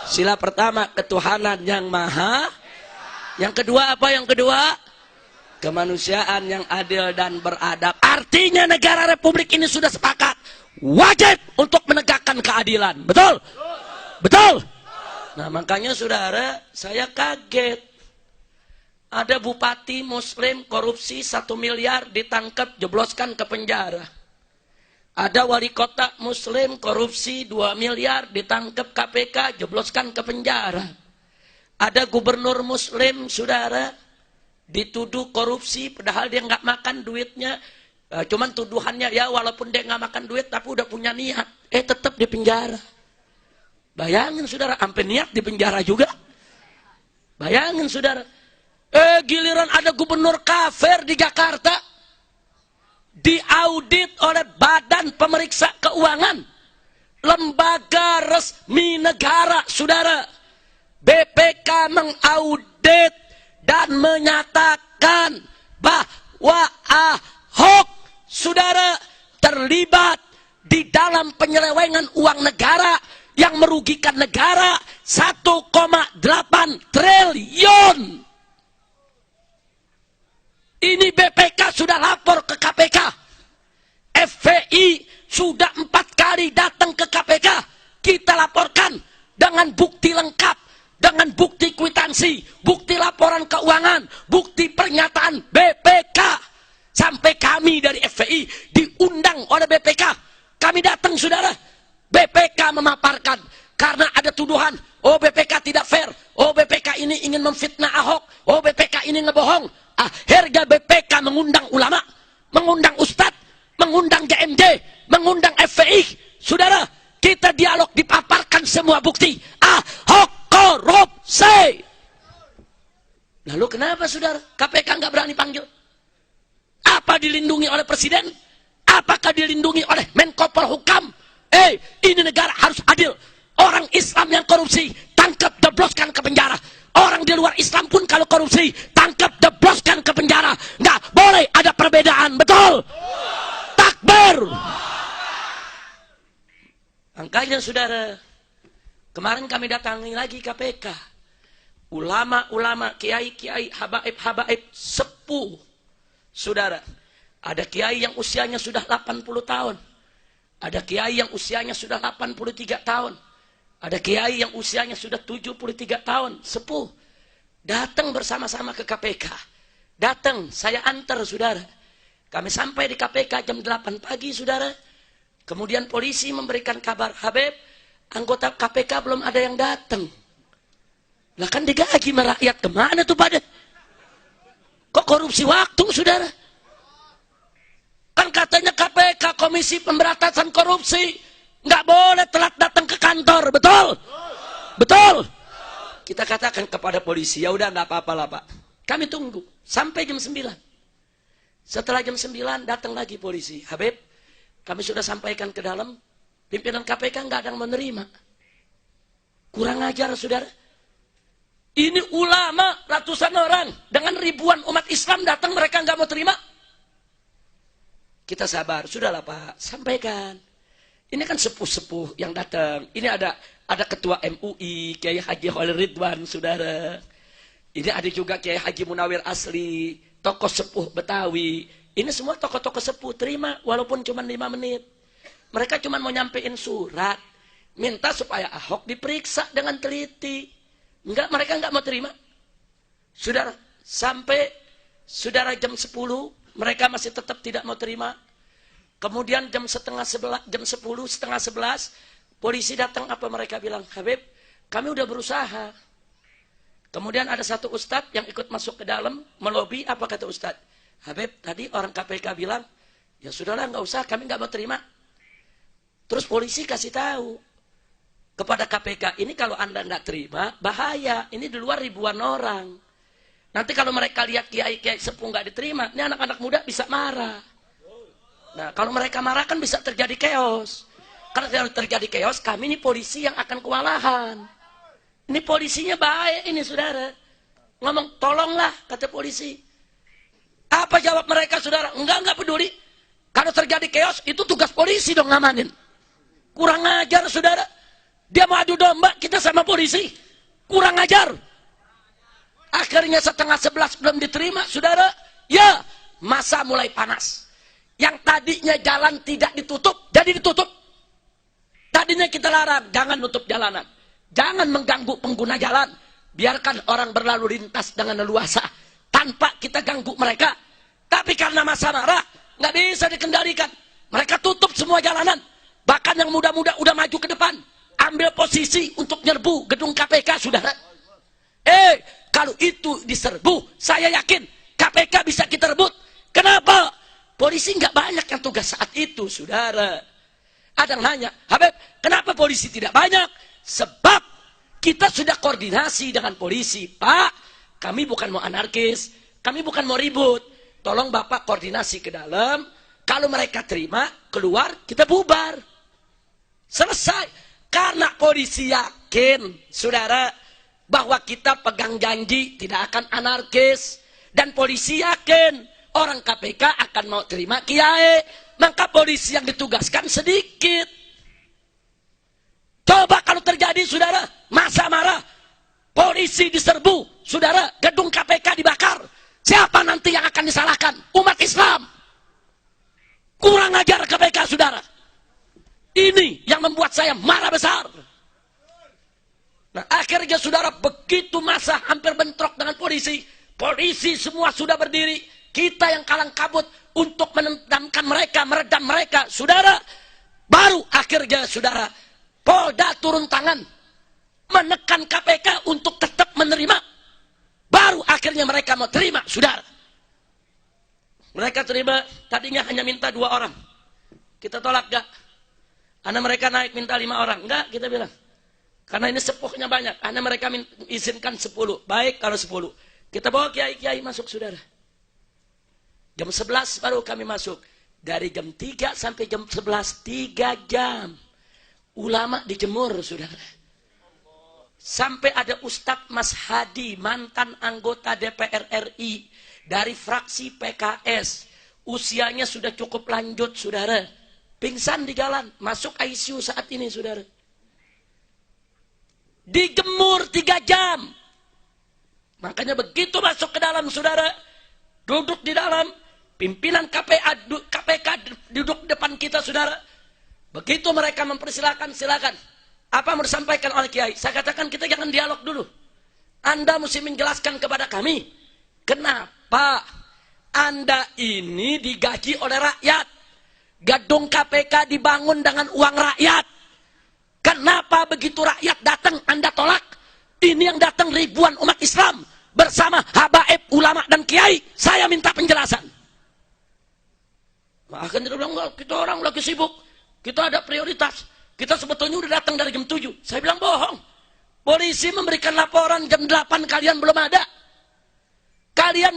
Sila pertama, ketuhanan yang maha. Yang kedua apa? Yang kedua, kemanusiaan yang adil dan beradab. Artinya negara Republik ini sudah sepakat wajib untuk menegakkan keadilan. Betul? Betul? Nah makanya saudara, saya kaget. Ada bupati muslim korupsi 1 miliar ditangkap, jebloskan ke penjara. Ada wali kota muslim korupsi 2 miliar ditangkap KPK, jebloskan ke penjara. Ada gubernur muslim, saudara, dituduh korupsi padahal dia nggak makan duitnya. Cuman tuduhannya ya walaupun dia nggak makan duit tapi udah punya niat. Tetap di penjara. Bayangin saudara, sampai niat di penjara juga. Bayangin saudara. Giliran ada gubernur kafir di Jakarta diaudit oleh Badan Pemeriksa Keuangan, lembaga resmi negara, saudara. BPK mengaudit dan menyatakan bahwa Ahok, saudara, terlibat di dalam penyelewengan uang negara yang merugikan negara 1,8 triliun. Ini BPK sudah lapor ke KPK. FPI sudah 4 kali datang ke KPK. Kita laporkan dengan bukti lengkap, dengan bukti kwitansi, bukti laporan keuangan, bukti pernyataan BPK. Sampai kami dari FPI diundang oleh BPK. Kami datang saudara. BPK memaparkan karena ada tuduhan, oh BPK tidak fair, oh BPK ini ingin memfitnah Ahok, oh BPK ini ngebohong. Akhirnya BPK mengundang ulama, mengundang ustadz, mengundang JMJ, mengundang FPI. Saudara, kita dialog, dipaparkan semua bukti. Ahok korupsi. Lalu kenapa saudara KPK nggak berani panggil? Apa dilindungi oleh presiden? Apakah dilindungi oleh Menko Polhukam? Ini negara harus adil. Orang Islam yang korupsi tangkap, jebloskan ke penjara. Orang di luar Islam pun kalau korupsi tangkap, jebloskan ke penjara. Nggak boleh ada perbedaan, betul? Takbir. Makanya saudara, kemarin kami datangi lagi KPK. Ulama-ulama, kiai-kiai, habaib-habaib, sepuh. Saudara, ada kiai yang usianya sudah 80 tahun. Ada kiai yang usianya sudah 83 tahun. Ada kiai yang usianya sudah 73 tahun, sepuh. Datang bersama-sama ke KPK. Datang, saya antar saudara. Kami sampai di KPK jam 8 pagi saudara. Kemudian polisi memberikan kabar, Habib, anggota KPK belum ada yang datang. Lah kan digaji sama rakyat, kemana tuh pada? Kok korupsi waktu saudara? Kan katanya KPK, Komisi Pemberantasan Korupsi, nggak boleh telat datang ke kantor, betul? Betul? Kita katakan kepada polisi, ya udah nggak apa-apa lah Pak. Kami tunggu sampai jam 9. Setelah jam 9 datang lagi polisi. Habib, kami sudah sampaikan ke dalam, pimpinan KPK nggak ada yang menerima. Kurang ajar saudara. Ini ulama ratusan orang dengan ribuan umat Islam datang, mereka nggak mau terima. Kita sabar, sudahlah Pak, sampaikan. Ini kan sepuh-sepuh yang datang. Ini ada ketua MUI, Kiai Haji Khalil Ridwan, saudara. Ini ada juga Kiai Haji Munawir Asli, tokoh sepuh Betawi. Ini semua tokoh-tokoh sepuh, terima walaupun cuma 5 menit. Mereka cuma mau nyampein surat, minta supaya Ahok diperiksa dengan teliti. Enggak, mereka enggak mau terima. Saudara, sampai saudara jam 10, mereka masih tetap tidak mau terima. Kemudian jam 10, setengah 11, polisi datang, apa mereka bilang? Habib, kami udah berusaha. Kemudian ada satu ustadz yang ikut masuk ke dalam, melobi, apa kata ustadz? Habib, tadi orang KPK bilang, ya sudahlah nggak usah, kami nggak mau terima. Terus polisi kasih tahu kepada KPK, ini kalau anda nggak terima, bahaya, ini di luar ribuan orang. Nanti kalau mereka lihat kiai-kiai sepuh nggak diterima, ini anak-anak muda bisa marah. Nah, kalau mereka marah kan bisa terjadi chaos. Kalau terjadi chaos, kami ini polisi yang akan kewalahan. Ini polisinya baik ini saudara. Ngomong, tolonglah, kata polisi. Apa jawab mereka saudara? Enggak peduli. Kalau terjadi chaos, itu tugas polisi dong ngamanin. Kurang ajar saudara. Dia mau adu domba kita sama polisi. Kurang ajar. Akhirnya setengah 11 belum diterima, saudara. Ya, masa mulai panas. Yang tadinya jalan tidak ditutup, jadi ditutup. Tadinya kita larang, jangan nutup jalanan. Jangan mengganggu pengguna jalan. Biarkan orang berlalu lintas dengan leluasa. Tanpa kita ganggu mereka. Tapi karena masa marah, nggak bisa dikendalikan. Mereka tutup semua jalanan. Bahkan yang muda-muda udah maju ke depan. Ambil posisi untuk nyerbu gedung KPK, saudara. Kalau itu diserbu, saya yakin KPK bisa kita rebut. Kenapa? Polisi nggak banyak yang tugas saat itu, saudara. Ada yang nanya, Habib, kenapa polisi tidak banyak? Sebab kita sudah koordinasi dengan polisi. Pak, kami bukan mau anarkis, kami bukan mau ribut. Tolong Bapak koordinasi ke dalam. Kalau mereka terima, keluar, kita bubar. Selesai. Karena polisi yakin, saudara, bahwa kita pegang janji tidak akan anarkis. Dan polisi yakin orang KPK akan mau terima kiai. Maka polisi yang ditugaskan sedikit. Coba kalau terjadi, saudara, masa marah, polisi diserbu, saudara, gedung KPK dibakar. Siapa nanti yang akan disalahkan? Umat Islam. Kurang ajar KPK, saudara. Ini yang membuat saya marah besar. Nah, akhirnya saudara, begitu masa hampir bentrok dengan polisi, polisi semua sudah berdiri, kita yang kalang kabut untuk menendamkan mereka, meredam mereka, saudara. Baru akhirnya, saudara, Polda turun tangan, menekan KPK untuk tetap menerima. Baru akhirnya mereka mau terima, saudara. Mereka terima, tadinya hanya minta 2 orang. Kita tolak, gak? Karena mereka naik minta 5 orang. Enggak, kita bilang. Karena ini sepuhnya banyak. Karena mereka izinkan 10. Baik kalau 10. Kita bawa kiai-kiai masuk, saudara. Jam 11 baru kami masuk. Dari jam 3 sampai jam 11, 3 jam. Ulama dijemur, saudara. Sampai ada Ustadz Mas Hadi, mantan anggota DPR RI. Dari fraksi PKS. Usianya sudah cukup lanjut, saudara. Pingsan di jalan, masuk ICU saat ini, saudara. Dijemur 3 jam. Makanya begitu masuk ke dalam, saudara, duduk di dalam, pimpinan KPK duduk depan kita, saudara. Begitu mereka mempersilahkan, silakan. Apa mau disampaikan oleh kiai? Saya katakan kita jangan dialog dulu. Anda mesti menjelaskan kepada kami, kenapa Anda ini digaji oleh rakyat? Gedung KPK dibangun dengan uang rakyat. Kenapa begitu rakyat datang Anda tolak? Ini yang datang ribuan umat Islam bersama habaib, ulama dan kiai. Saya minta penjelasan. Bahkan dia bilang, kita orang lagi sibuk, kita ada prioritas. Kita sebetulnya udah datang dari jam 7. Saya bilang bohong. Polisi memberikan laporan jam 8 kalian belum ada. Kalian